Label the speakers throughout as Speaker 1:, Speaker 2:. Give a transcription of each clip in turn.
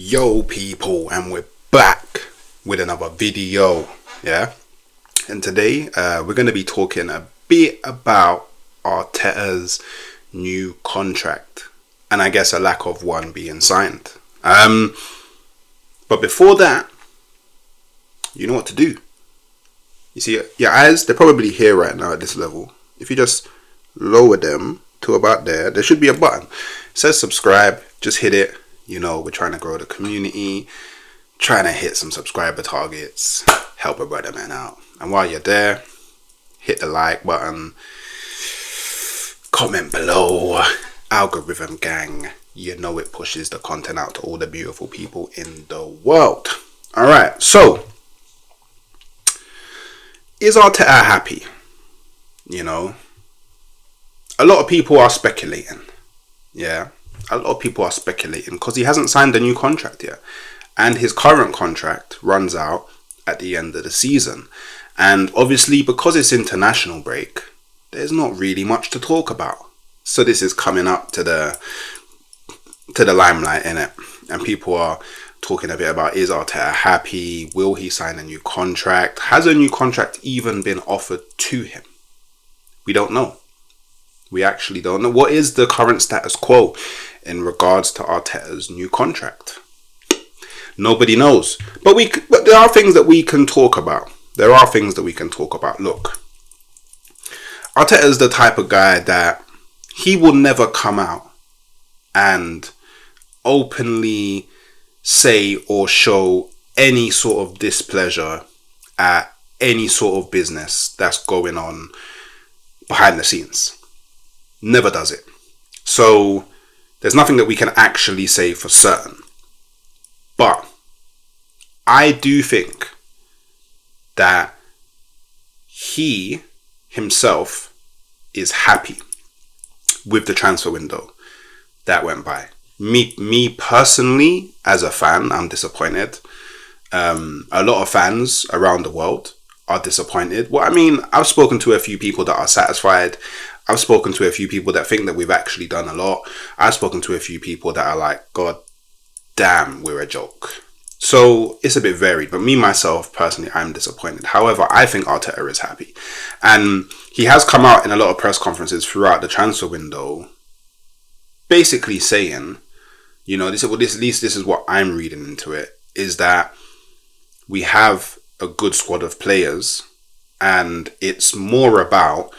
Speaker 1: Yo people, and we're back with another video, yeah? And today we're going to be talking a bit about Arteta's new contract, and I guess a lack of one being signed. But before that, you know what to do. You see, your eyes, they're probably here right now at this level. If you just lower them to about there should be a button. It says subscribe, just hit it. You know, we're trying to grow the community, trying to hit some subscriber targets, help a brother man out. And while you're there, hit the like button, comment below, algorithm gang. You know it pushes the content out to all the beautiful people in the world. Alright, so, is Arteta happy? You know, a lot of people are speculating, yeah. A lot of people are speculating because he hasn't signed a new contract yet. And his current contract runs out at the end of the season. And obviously, because it's international break, there's not really much to talk about. So this is coming up to the limelight, innit? And people are talking a bit about, is Arteta happy? Will he sign a new contract? Has a new contract even been offered to him? We don't know. We actually don't know. What is the current status quo in regards to Arteta's new contract? Nobody knows. But there are things that we can talk about. Look, Arteta is the type of guy that he will never come out and openly say or show any sort of displeasure at any sort of business that's going on behind the scenes. Never does it. So there's nothing that we can actually say for certain. But I do think that he himself is happy with the transfer window that went by. Me personally, as a fan, I'm disappointed. A lot of fans around the world are disappointed. Well, I mean, I've spoken to a few people that are satisfied. I've spoken to a few people that think that we've actually done a lot. I've spoken to a few people that are like, God damn, we're a joke. So it's a bit varied. But me, myself, personally, I'm disappointed. However, I think Arteta is happy. And he has come out in a lot of press conferences throughout the transfer window, basically saying, you know, at least this is what I'm reading into it, is that we have a good squad of players and it's more about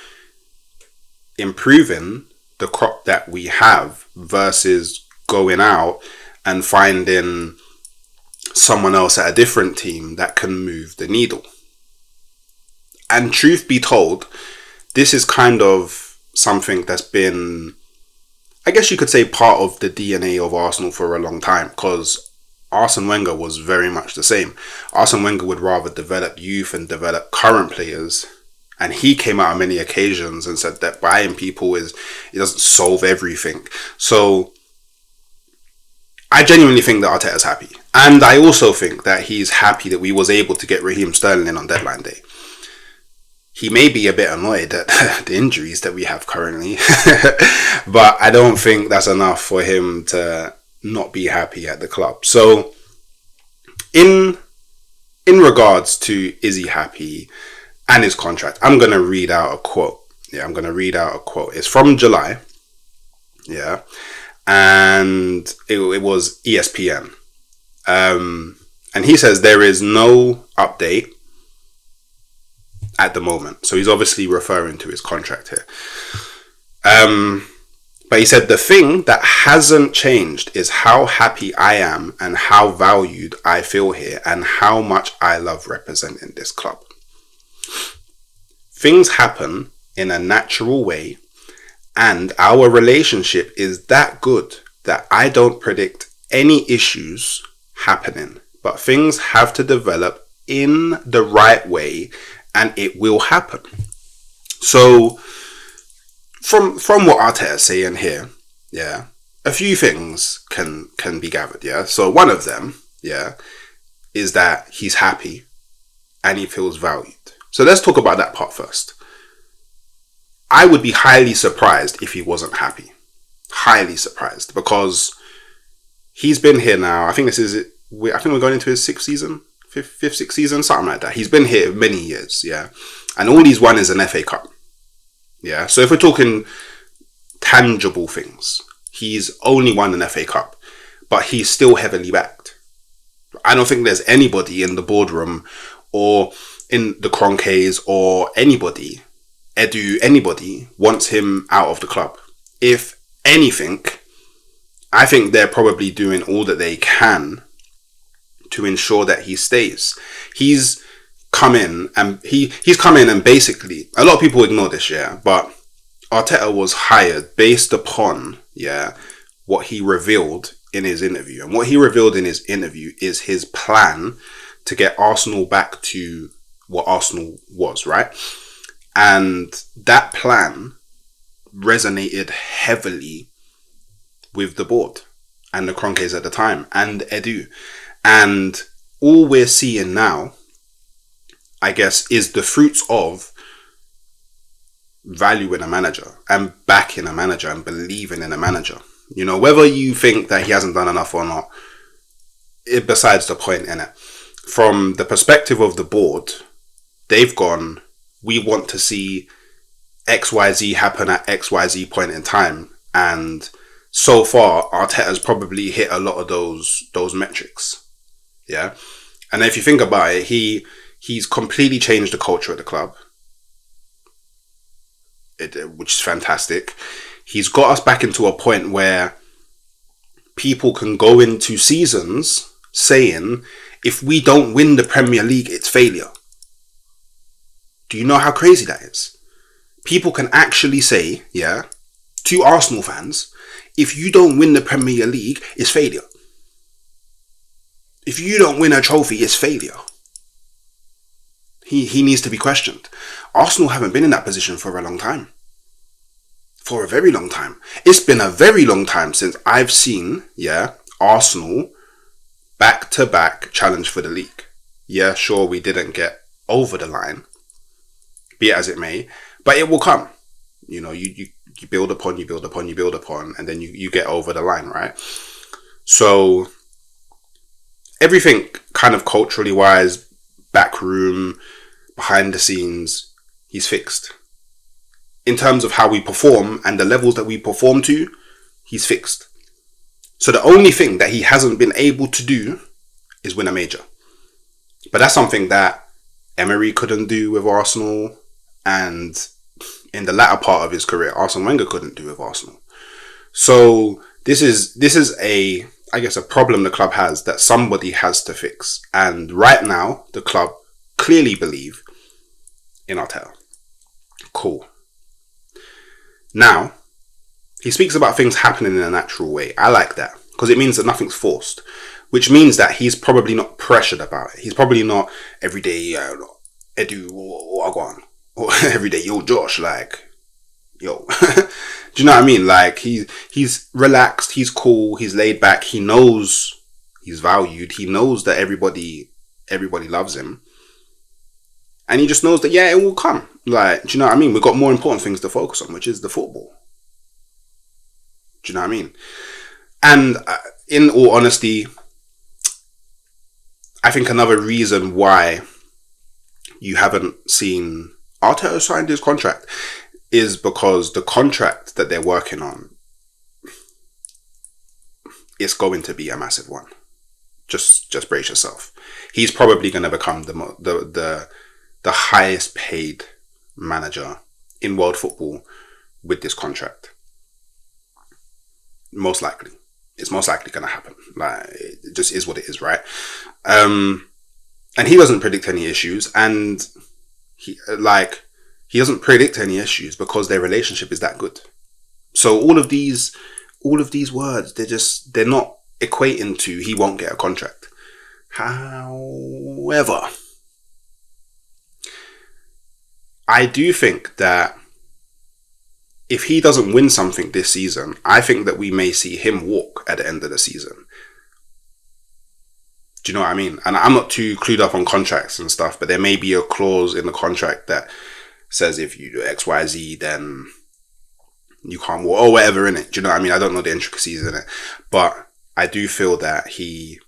Speaker 1: improving the crop that we have versus going out and finding someone else at a different team that can move the needle. And truth be told, this is kind of something that's been, I guess you could say, part of the DNA of Arsenal for a long time, because Arsene Wenger was very much the same. Arsene Wenger would rather develop youth and develop current players. And he came out on many occasions and said that buying people it doesn't solve everything. So I genuinely think that Arteta's happy. And I also think that he's happy that we was able to get Raheem Sterling in on deadline day. He may be a bit annoyed at the injuries that we have currently. But I don't think that's enough for him to not be happy at the club. So in regards to is he happy and his contract, I'm going to read out a quote. It's from July. Yeah. And it was ESPN. And he says there is no update at the moment. So he's obviously referring to his contract here. But he said the thing that hasn't changed is how happy I am and how valued I feel here and how much I love representing this club. Things happen in a natural way, and our relationship is that good that I don't predict any issues happening. But things have to develop in the right way, and it will happen. So, from what Arteta is saying here, yeah, a few things can be gathered, yeah. So one of them, yeah, is that he's happy and he feels valued. So let's talk about that part first. I would be highly surprised if he wasn't happy. Highly surprised, because He's been here now. I think this is it. I think we're going into his sixth, sixth season, something like that. He's been here many years, yeah. And all he's won is an FA Cup, yeah. So if we're talking tangible things, he's only won an FA Cup, but he's still heavily backed. I don't think there's anybody in the boardroom or in the Cronkays or anybody, anybody wants him out of the club. If anything, I think they're probably doing all that they can to ensure that he stays. He's come in and basically, a lot of people ignore this, yeah, but Arteta was hired based upon, yeah, what he revealed in his interview. And what he revealed in his interview is his plan to get Arsenal back to what Arsenal was, right? And that plan resonated heavily with the board and the Cronkays at the time and Edu. And all we're seeing now, I guess, is the fruits of valuing a manager and backing a manager and believing in a manager. You know, whether you think that he hasn't done enough or not, besides the point, innit? From the perspective of the board, they've gone, we want to see XYZ happen at XYZ point in time. And so far, Arteta's probably hit a lot of those metrics. Yeah. And if you think about it, he's completely changed the culture at the club, which is fantastic. He's got us back into a point where people can go into seasons saying, if we don't win the Premier League, it's failure. Do you know how crazy that is? People can actually say, yeah, to Arsenal fans, if you don't win the Premier League, it's failure. If you don't win a trophy, it's failure. He needs to be questioned. Arsenal haven't been in that position for a long time. For a very long time. It's been a very long time since I've seen, yeah, Arsenal back-to-back challenge for the league. Yeah, sure, we didn't get over the line, be it as it may, but it will come. You know, you build upon, and then you get over the line, right? So everything kind of culturally wise, back room, behind the scenes, he's fixed. In terms of how we perform and the levels that we perform to, he's fixed. So the only thing that he hasn't been able to do is win a major. But that's something that Emery couldn't do with Arsenal, and in the latter part of his career, Arsene Wenger couldn't do with Arsenal. So this is a, I guess, a problem the club has that somebody has to fix. And right now, the club clearly believe in Arteta. Cool. Now, he speaks about things happening in a natural way. I like that, because it means that nothing's forced, which means that he's probably not pressured about it. He's probably not every day, Edu, or Agwan, or every day, yo, Josh, like, yo. Do you know what I mean? Like, he's relaxed, he's cool, he's laid back, he knows he's valued, he knows that everybody loves him. And he just knows that, yeah, it will come. Like, do you know what I mean? We've got more important things to focus on, which is the football. Do you know what I mean? And in all honesty, I think another reason why you haven't seen Arteta signed his contract is because the contract that they're working on is going to be a massive one. Just brace yourself. He's probably going to become the highest paid manager in world football with this contract. Most likely. It's most likely going to happen. Like, it just is what it is, right? And he doesn't predict any issues, and he doesn't predict any issues because their relationship is that good. So all of these words, they're not equating to he won't get a contract. However, I do think that if he doesn't win something this season, I think that we may see him walk at the end of the season. Do you know what I mean? And I'm not too clued up on contracts and stuff, but there may be a clause in the contract that says if you do X, Y, Z, then you can't walk, or whatever in it. Do you know what I mean? I don't know the intricacies in it. But I do feel that he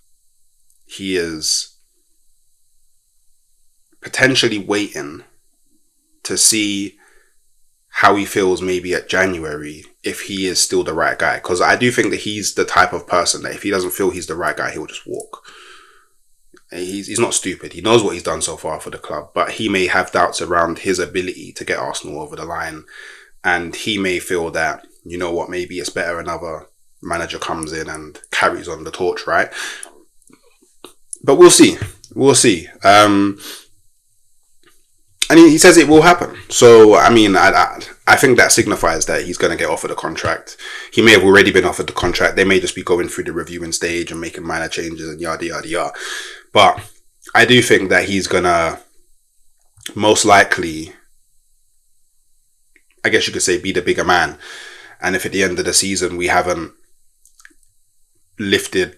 Speaker 1: is potentially waiting to see how he feels maybe at January, if he is still the right guy. Because I do think that he's the type of person that if he doesn't feel he's the right guy, he'll just walk. He's not stupid. He knows what he's done so far for the club, but he may have doubts around his ability to get Arsenal over the line. And he may feel that, you know what, maybe it's better another manager comes in and carries on the torch, right? But we'll see. We'll see. And he says it will happen. So, I mean, I think that signifies that he's going to get offered a contract. He may have already been offered the contract. They may just be going through the reviewing stage and making minor changes and yada, yada, yada. But I do think that he's going to most likely, I guess you could say, be the bigger man. And if at the end of the season we haven't lifted...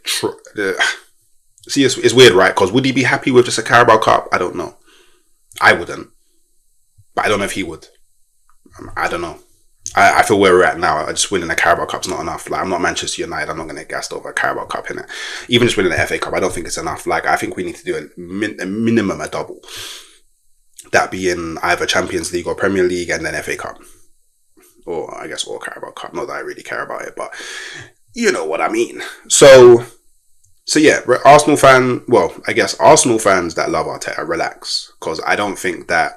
Speaker 1: See, it's weird, right? Because would he be happy with just a Carabao Cup? I don't know. I wouldn't. But I don't know if he would. I don't know. I feel where we're at now. Just winning a Carabao Cup's not enough. Like, I'm not Manchester United. I'm not going to get gassed over a Carabao Cup, innit? Even just winning the FA Cup, I don't think it's enough. Like, I think we need to do a minimum, a double. That being either Champions League or Premier League and then FA Cup. Or, I guess, or Carabao Cup. Not that I really care about it, but you know what I mean. So yeah, Arsenal fans that love Arteta, relax. Because I don't think that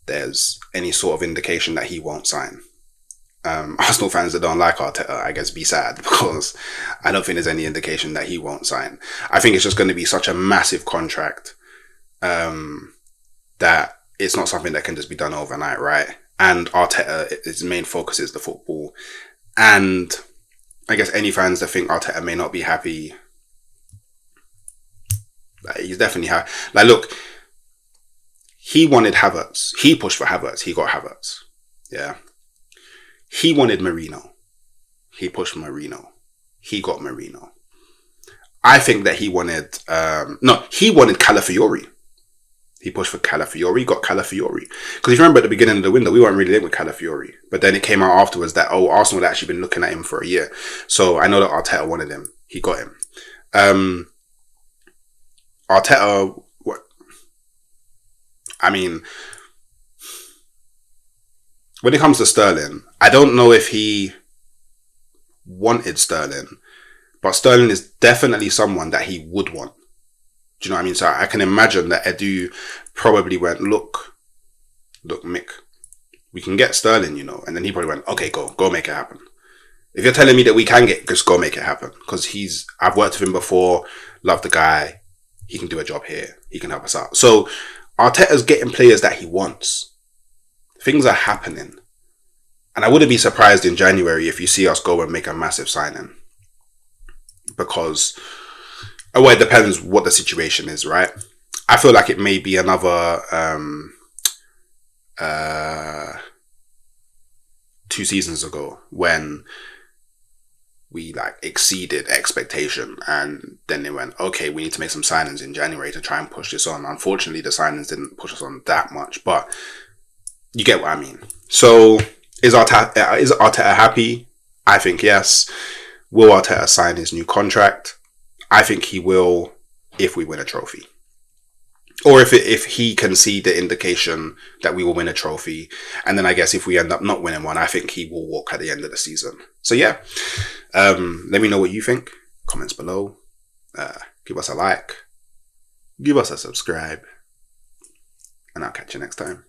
Speaker 1: there's any sort of indication that he won't sign. Arsenal fans that don't like Arteta, I guess, be sad, because I don't think there's any indication that he won't sign. I think it's just going to be such a massive contract that it's not something that can just be done overnight, right? And Arteta, his main focus is the football. And I guess any fans that think Arteta may not be happy, he's definitely happy. Like, look, he wanted Havertz. He pushed for Havertz. He got Havertz. Yeah. He wanted Marino. He pushed for Marino. He got Marino. I think that he wanted... he wanted Calafiori. He pushed for Calafiori, got Calafiori. Because if you remember at the beginning of the window, we weren't really linked with Calafiori. But then it came out afterwards that, Arsenal had actually been looking at him for a year. So I know that Arteta wanted him. He got him. Arteta... I mean... When it comes to Sterling, I don't know if he wanted Sterling, but Sterling is definitely someone that he would want. Do you know what I mean? So I can imagine that Edu probably went, look, Mick, we can get Sterling, you know. And then he probably went, okay, go make it happen. If you're telling me that we can just go make it happen. Because I've worked with him before, love the guy, he can do a job here, he can help us out. So Arteta's getting players that he wants. Things are happening. And I wouldn't be surprised in January if you see us go and make a massive signing. Because, it depends what the situation is, right? I feel like it may be another 2 seasons ago when we exceeded expectation, and then they went, okay, we need to make some signings in January to try and push this on. Unfortunately, the signings didn't push us on that much, but you get what I mean. So is Arteta happy? I think yes. Will Arteta sign his new contract? I think he will if we win a trophy. Or if he can see the indication that we will win a trophy. And then I guess if we end up not winning one, I think he will walk at the end of the season. So yeah, let me know what you think. Comments below. Give us a like. Give us a subscribe. And I'll catch you next time.